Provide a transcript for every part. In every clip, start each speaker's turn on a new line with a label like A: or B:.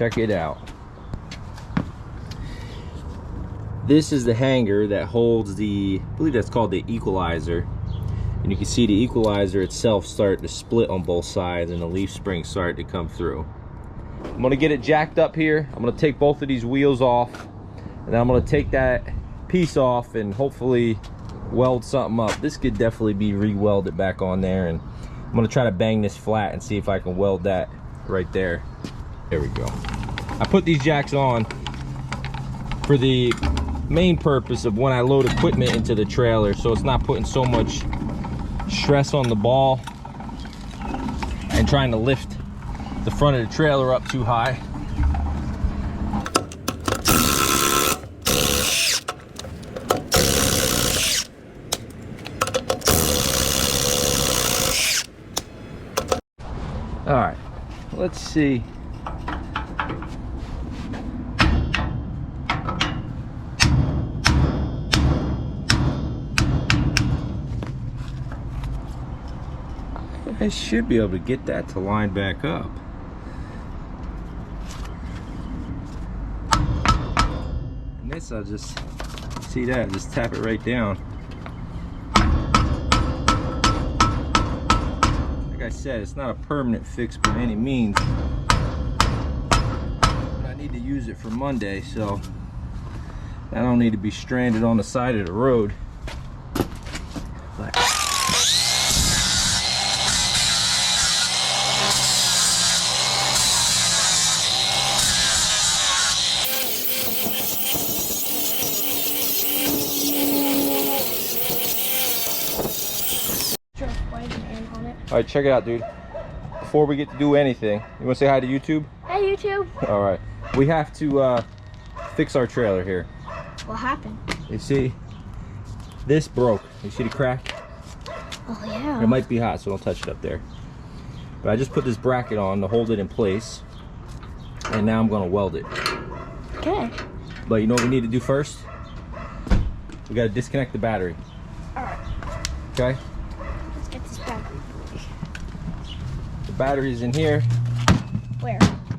A: Check it out. This is the hanger that holds the, I believe that's called the equalizer. And you can see the equalizer itself start to split on both sides and the leaf spring start to come through. I'm gonna get it jacked up here. I'm gonna take both of these wheels off, and then I'm gonna take that piece off and hopefully weld something up. This could definitely be re-welded back on there, and I'm gonna try to bang this flat and see if I can weld that right there. There we go. I put these jacks on for the main purpose of when I load equipment into the trailer, so it's not putting so much stress on the ball and trying to lift the front of the trailer up too high. All right, let's see. I should be able to get that to line back up. And this, I'll just see that, just tap it right down. Like I said, it's not a permanent fix by any means, but I need to use it for Monday, so I don't need to be stranded on the side of the road. But all right, check it out, dude. Before we get to do anything, you want to say hi to YouTube?
B: Hi, YouTube.
A: All right. We have to fix our trailer here.
B: What happened?
A: You see, this broke. You see the crack?
B: Oh, yeah.
A: It might be hot, so don't touch it up there. But I just put this bracket on to hold it in place, and now I'm going to weld it.
B: Okay.
A: But you know what we need to do first? We got to disconnect the battery.
B: All right.
A: Okay?
B: Let's get this battery.
A: The battery's in here.
B: Where?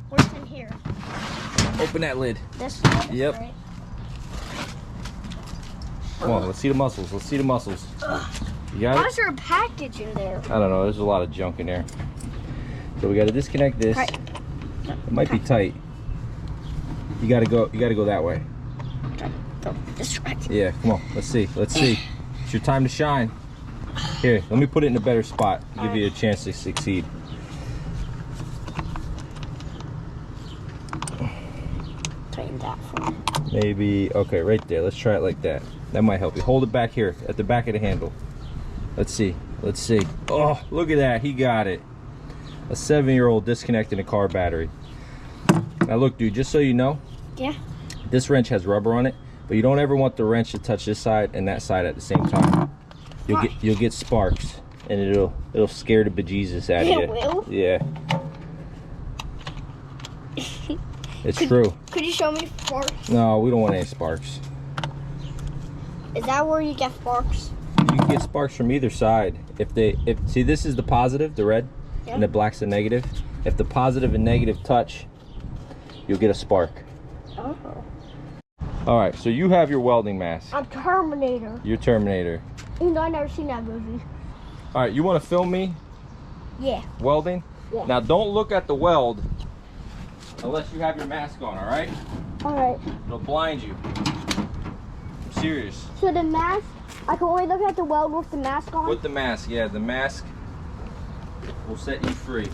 B: Where's in here?
A: Open that lid.
B: This one?
A: Yep.
B: Right.
A: Come on, let's see the muscles. Let's see the muscles. You got
B: Why
A: it?
B: is there a package in there?
A: I don't know. There's a lot of junk in there. So we got to disconnect this.
B: Right.
A: It might be tight. You got to go. You got to go that way.
B: Go this way.
A: Yeah. Come on. Let's see. Let's see. It's your time to shine. Here, let me put it in a better spot. Give you a chance to succeed.
B: Tighten that for me.
A: Maybe. Okay, right there. Let's try it like that. That might help you. Hold it back here at the back of the handle. Let's see. Let's see. Oh, look at that. He got it. A 7-year-old disconnecting a car battery. Now look, dude, just so you know,
B: Yeah.
A: this wrench has rubber on it, but you don't ever want the wrench to touch this side and that side at the same time. You'll get sparks, and it'll scare the bejesus out of you.
B: It will?
A: Yeah. It's true.
B: Could you show me sparks?
A: No, we don't want any sparks.
B: Is that where you get sparks?
A: You can get sparks from either side. If see, this is the positive, the red,
B: Yeah.
A: and the black's the negative. If the positive and negative touch, you'll get a spark.
B: Oh.
A: All right, so you have your welding mask.
B: I'm Terminator.
A: Your Terminator.
B: Even though I've never seen that movie.
A: All right, you want to film me
B: Yeah.
A: welding?
B: Yeah.
A: Now don't look at the weld unless you have your mask on, all right?
B: Alright.
A: It'll blind you. I'm serious.
B: So the mask, I can only look at the weld with the mask on?
A: With the mask, yeah, the mask will set you free.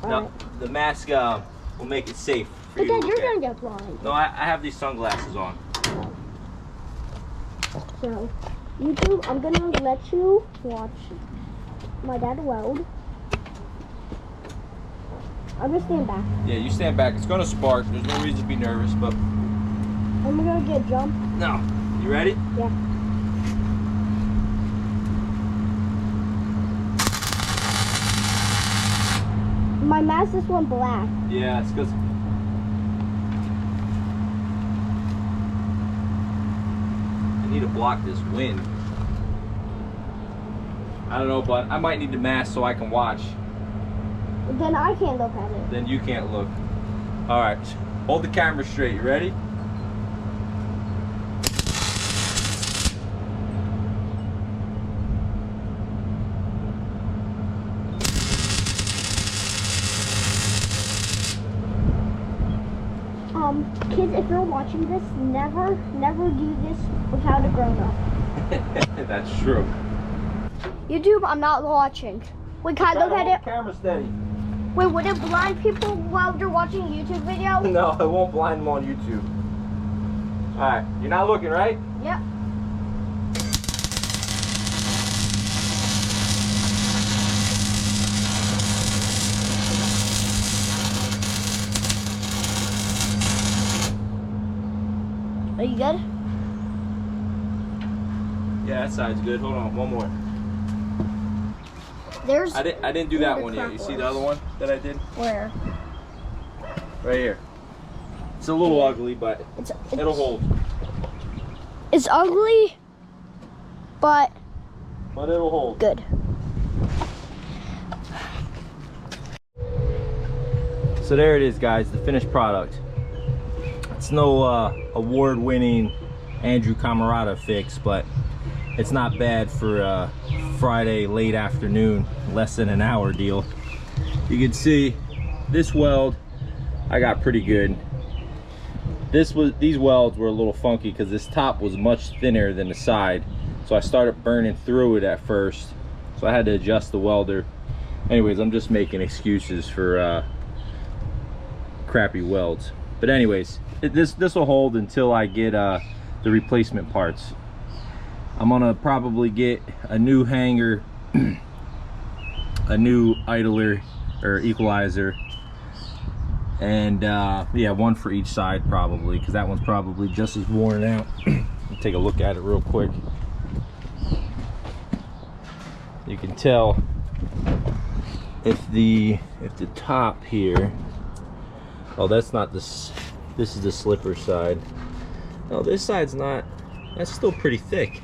A: Now, the mask will make it safe for
B: But
A: you
B: then
A: to
B: you're
A: look at.
B: gonna get blind.
A: No, I have these sunglasses on.
B: So, YouTube, I'm gonna let you watch my dad weld. I'm gonna stand back.
A: Yeah, you stand back. It's gonna spark. There's no reason to be nervous, but
B: I'm gonna get jump.
A: no. You ready?
B: Yeah. My mask is one black.
A: Yeah, it's because I need to block this wind. I don't know, but I might need the mask so I can watch.
B: Then I can't look at it.
A: Then you can't look. All right, hold the camera straight. You ready?
B: Kids, if you're watching this, never do this without a grown-up.
A: That's true.
B: YouTube, I'm not watching. Wait, can I look at it?
A: Camera steady.
B: Wait, would it blind people while they're watching a YouTube video?
A: No, it won't blind them on YouTube. All right, you're not looking, right?
B: Yep. Are you good?
A: Yeah, that side's good. Hold on, one more.
B: There's.
A: I didn't do that one yet. You see the other one that I did?
B: Where?
A: Right here. It's a little ugly, but it'll hold.
B: It's ugly, but
A: it'll hold.
B: good.
A: So there it is, guys, the finished product. It's no award-winning Andrew Camarada fix, but it's not bad for a Friday late afternoon, less than an hour deal. You can see this weld I got pretty good. These welds were a little funky because this top was much thinner than the side, so I started burning through it at first, so I had to adjust the welder. Anyways, I'm just making excuses for crappy welds, but anyways, this will hold until I get the replacement parts. I'm gonna probably get a new hanger, a new idler or equalizer, and yeah, one for each side probably, because that one's probably just as worn out. Take a look at it real quick. You can tell if the top here, oh, that's not this is the slipper side. No, this side's not, that's still pretty thick.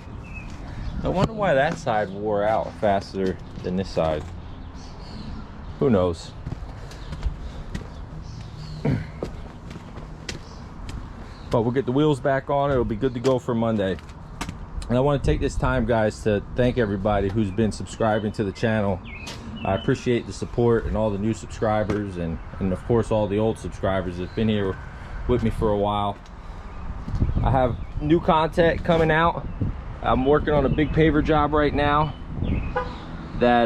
A: I wonder why that side wore out faster than this side. Who knows? But we'll get the wheels back on. It'll be good to go for Monday. And I want to take this time, guys, to thank everybody who's been subscribing to the channel. I appreciate the support and all the new subscribers, and of course all the old subscribers that have been here with me for a while. I have new content coming out. I'm working on a big paver job right now that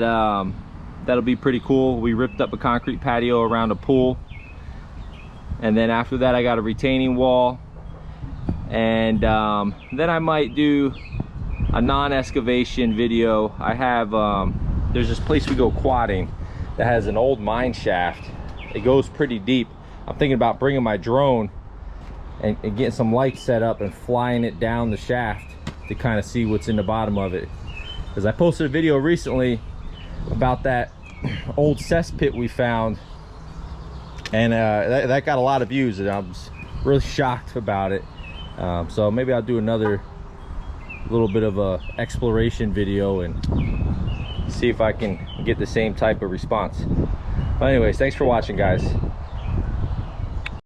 A: that'll be pretty cool. We ripped up a concrete patio around a pool, and then after that I got a retaining wall, and then I might do a non-excavation video. I have there's this place we go quadding that has an old mine shaft. It goes pretty deep. I'm thinking about bringing my drone and getting some lights set up and flying it down the shaft to kind of see what's in the bottom of it. Because I posted a video recently about that old cesspit we found, and that got a lot of views, and I was really shocked about it. So maybe I'll do another little bit of a exploration video and see if I can get the same type of response. But anyways, thanks for watching, guys.